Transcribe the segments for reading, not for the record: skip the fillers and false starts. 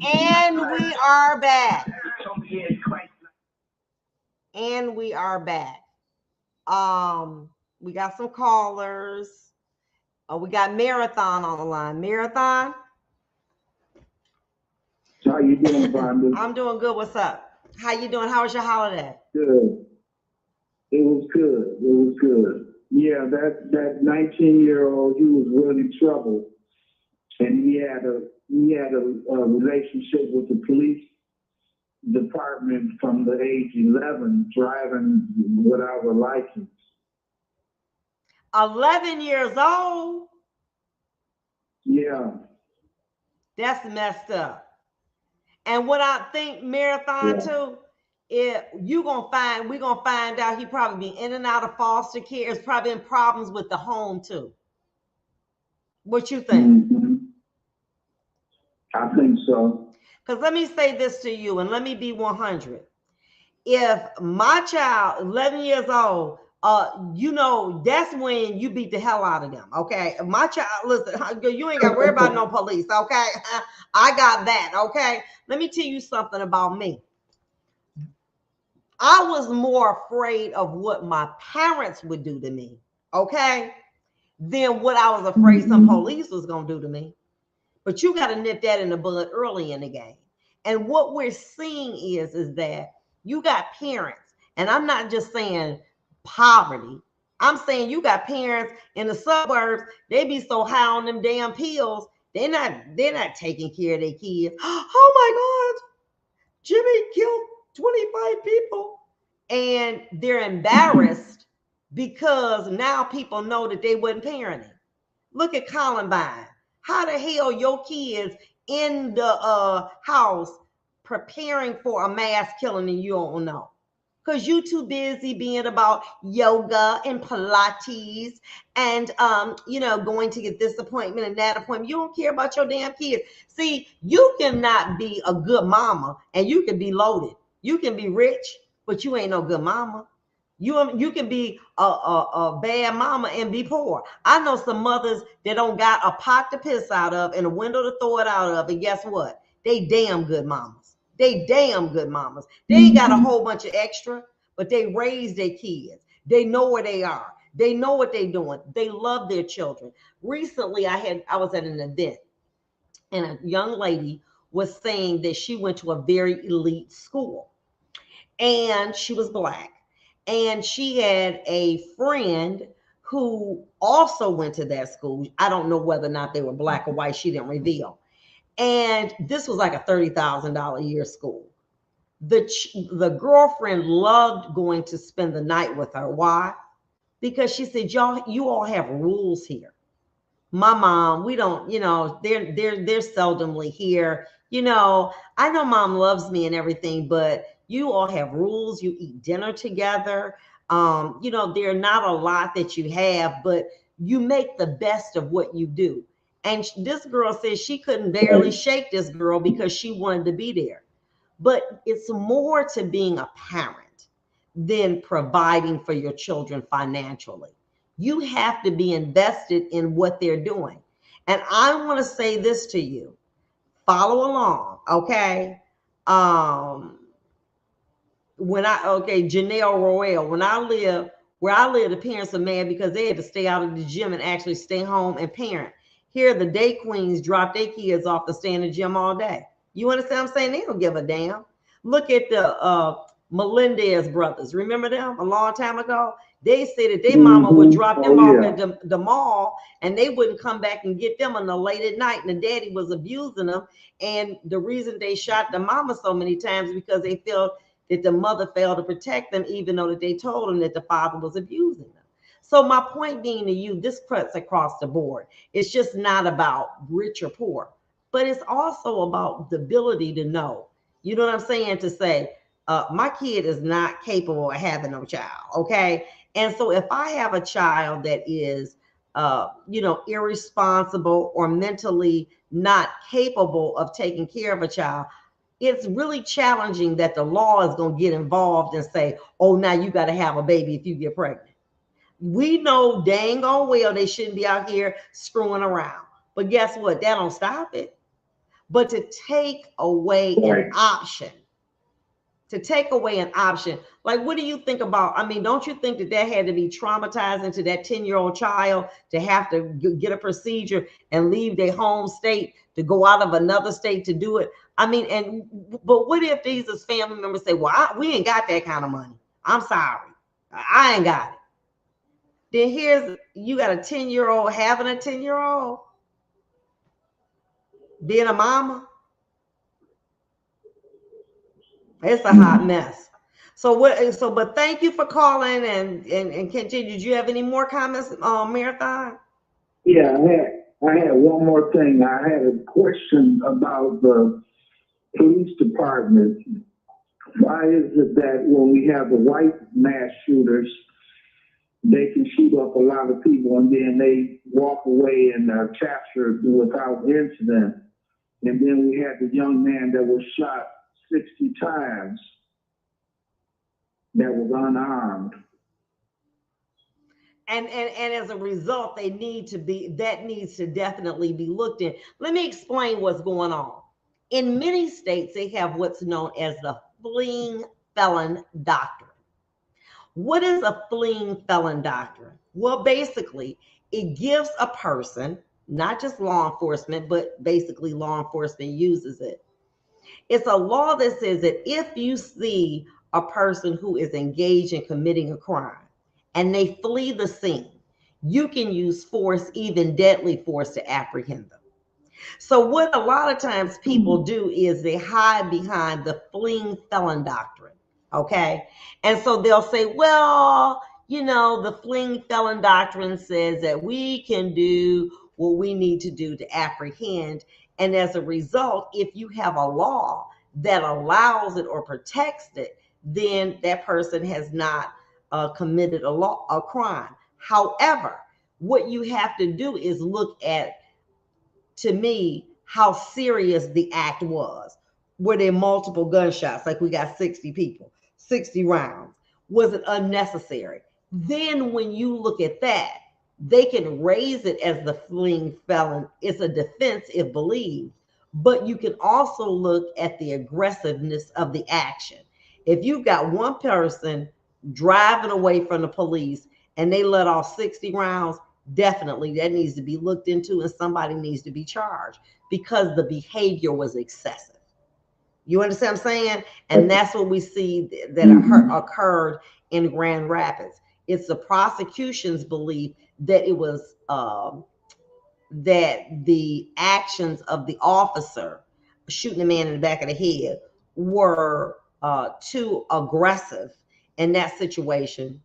And we are back. And we are back. We got some callers. We got Marathon on the line. Marathon. How you doing, Vonda? I'm doing good. What's up? How you doing? How was your holiday? Good. It was good. It was good. Yeah, that 19-year-old, he was really troubled, and he had a relationship with the police department from the age 11, driving without a license. 11 years old. Yeah, That's messed up. And what I think Marathon yeah. too, if we're gonna find out he probably be in and out of foster care. It's probably been problems with the home too. What you think? hmm I think so. Because let me say this to you, and let me be 100. If my child, 11 years old, that's when you beat the hell out of them. Okay, if my child, listen, you ain't got to worry about no police. Okay, I got that. Okay, let me tell you something about me. I was more afraid of what my parents would do to me. Okay, than what I was afraid some hmm police was gonna do to me. But you got to nip that in the bud early in the game. And what we're seeing is that you got parents, and I'm not just saying poverty. I'm saying you got parents in the suburbs. They be so high on them damn pills. They're not taking care of their kids. Oh my God, Jimmy killed 25 people. And they're embarrassed because now people know that they wasn't parenting. Look at Columbine. How the hell your kids in the house preparing for a mass killing and you don't know? Because you too busy being about yoga and Pilates and going to get this appointment and that appointment. You don't care about your damn kids. See, you cannot be a good mama and you can be loaded. You can be rich, but you ain't no good mama. You can be a bad mama and be poor. I know some mothers that don't got a pot to piss out of and a window to throw it out of, and guess what? They damn good mamas. They damn good mamas. They ain't got a whole bunch of extra, but they raise their kids. They know where they are. They know what they're doing. They love their children. Recently, I was at an event, and a young lady was saying that she went to a very elite school, and she was black, and she had a friend who also went to that school. I don't know whether or not they were black or white. She didn't reveal. And this was like a $30,000 a year school. The girlfriend loved going to spend the night with her. Why? Because she said, y'all, you all have rules here. My mom, we don't, they're seldomly here. I know mom loves me and everything, but you all have rules. You eat dinner together. There are not a lot that you have, but you make the best of what you do. And this girl says she couldn't barely shake this girl because she wanted to be there. But it's more to being a parent than providing for your children financially. You have to be invested in what they're doing. And I want to say this to you. Follow along, okay? Um, Janelle Royale, where I live, the parents are mad because they had to stay out of the gym and actually stay home and parent. Here, the day queens drop their kids off to stay in the gym all day. You understand what I'm saying? They don't give a damn. Look at the Melendez brothers. Remember them a long time ago? They said that their mama would drop Oh them off yeah. at the mall and they wouldn't come back and get them until late at night. And the daddy was abusing them. And the reason they shot the mama so many times is because they felt that the mother failed to protect them, even though that they told them that the father was abusing them. So my point being to you, this cuts across the board. It's just not about rich or poor, but it's also about the ability to know. You know what I'm saying? To say, my kid is not capable of having no child. Okay. And so if I have a child that is, irresponsible or mentally not capable of taking care of a child, it's really challenging that the law is going to get involved and say, oh, now you got to have a baby if you get pregnant. We know dang on well they shouldn't be out here screwing around. But guess what? That don't stop it. But to take away an option, like what do you think about? I mean, don't you think that that had to be traumatizing to that 10-year-old child to have to get a procedure and leave their home state to go out of another state to do it? I mean, but what if these as family members say, well, we ain't got that kind of money. I'm sorry. I ain't got it. Then here's, you got a 10-year-old having a 10-year-old being a mama. It's a hot mess. But thank you for calling and continue. Did you have any more comments, Marathon? Yeah, I had one more thing. I had a question about the police department. Why is it that when we have the white mass shooters, they can shoot up a lot of people and then they walk away and are captured without incident? And then we had the young man that was shot 60 times that was unarmed. And as a result, that needs to definitely be looked at. Let me explain what's going on. In many states, they have what's known as the fleeing felon doctrine. What is a fleeing felon doctrine? Well, basically, it gives a person, not just law enforcement, but basically law enforcement uses it. It's a law that says that if you see a person who is engaged in committing a crime and they flee the scene, you can use force, even deadly force, to apprehend them. So what a lot of times people do is they hide behind the fleeing felon doctrine, okay? And so they'll say, well, the fleeing felon doctrine says that we can do what we need to do to apprehend. And as a result, if you have a law that allows it or protects it, then that person has not committed a crime. However, what you have to do is look at, to me, how serious the act was. Were there multiple gunshots? Like we got 60 people, 60 rounds. Was it unnecessary? Then when you look at that, they can raise it as the fleeing felon. It's a defense if believed, but you can also look at the aggressiveness of the action. If you've got one person driving away from the police and they let off 60 rounds, definitely that needs to be looked into and somebody needs to be charged because the behavior was excessive. You understand what I'm saying? And that's what we see that occurred in Grand Rapids. It's the prosecution's belief that it was that the actions of the officer shooting a man in the back of the head were too aggressive in that situation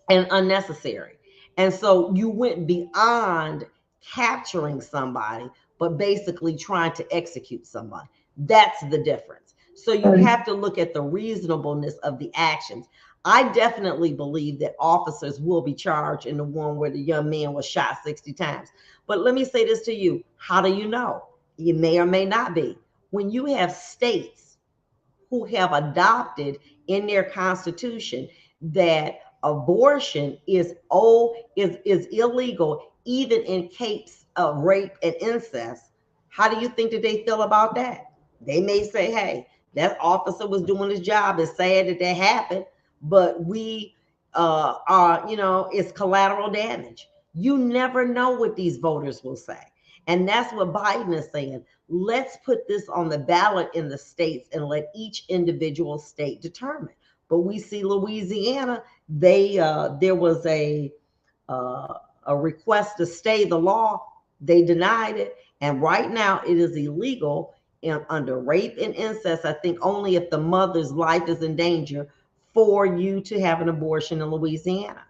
and unnecessary. And so you went beyond capturing somebody, but basically trying to execute someone. That's the difference. So you have to look at the reasonableness of the actions. I definitely believe that officers will be charged in the one where the young man was shot 60 times. But let me say this to you. How do you know? You may or may not be. When you have states who have adopted in their constitution that abortion is illegal, even in case of rape and incest, how do you think that they feel about that? They may say, hey, that officer was doing his job. It's sad that that happened, but we it's collateral damage. You never know what these voters will say. And that's what Biden is saying. Let's put this on the ballot in the states and let each individual state determine. But we see Louisiana, there was a request to stay the law. They denied it. And right now it is illegal under rape and incest, I think only if the mother's life is in danger, for you to have an abortion in Louisiana.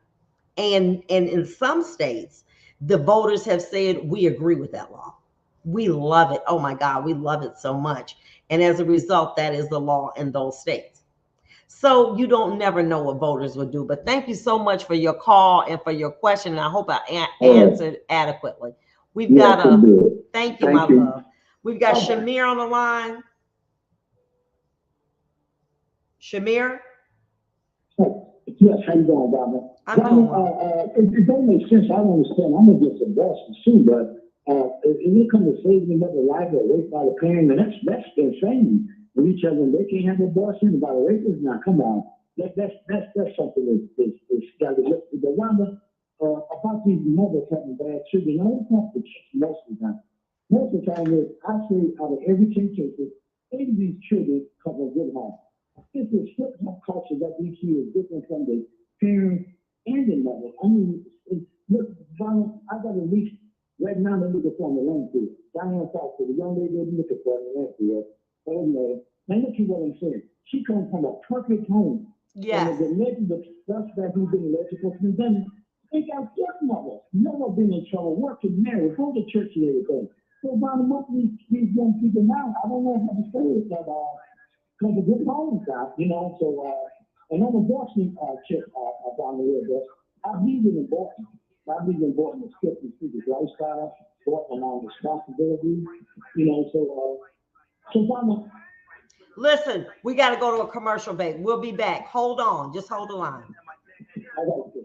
And in some states, the voters have said, we agree with that law. We love it. Oh my God, we love it so much. And as a result, that is the law in those states. So you don't never know what voters will do. But thank you so much for your call and for your question. And I hope I answered adequately. We've got thank you, my love. We've got Shamir on the line. Shamir? Yes, how you doing, Barbara? I'm doing well. It don't make sense. I don't understand. I'm against abortion too, but When it comes to saving another life or rape by the parent, and that's insane. With each other, they can't have abortion by the rapists. Now, come on, that's something that's got to look. But Wanda, about these mothers having bad children, I don't have to check most of the time. Most of the time is I say out of every 10 cases, 8 of these children come from good home. It's a flip culture that we see is different from the parents and the mother. I mean, look, Donald, I got a least right now they're looking for on the landfill. Diane Foster, the young lady they're looking for on the landfill. Oh man, now look at what I'm saying. She comes from a perfect home. Yes. And the stuff that he's been electrical from them, they got good mothers. Never been in trouble, working, married, go to church and everything. So about most of these young people now, I don't know how to say it, but because of good homes out, you know, so and I'm a Boston chick down the road, but I believe in Boston. I believe in Boston scripting through this lifestyle, Boston on responsibility, you know, so Donna. Listen, we got to go to a commercial break. We'll be back. Hold on. Just hold the line. I got to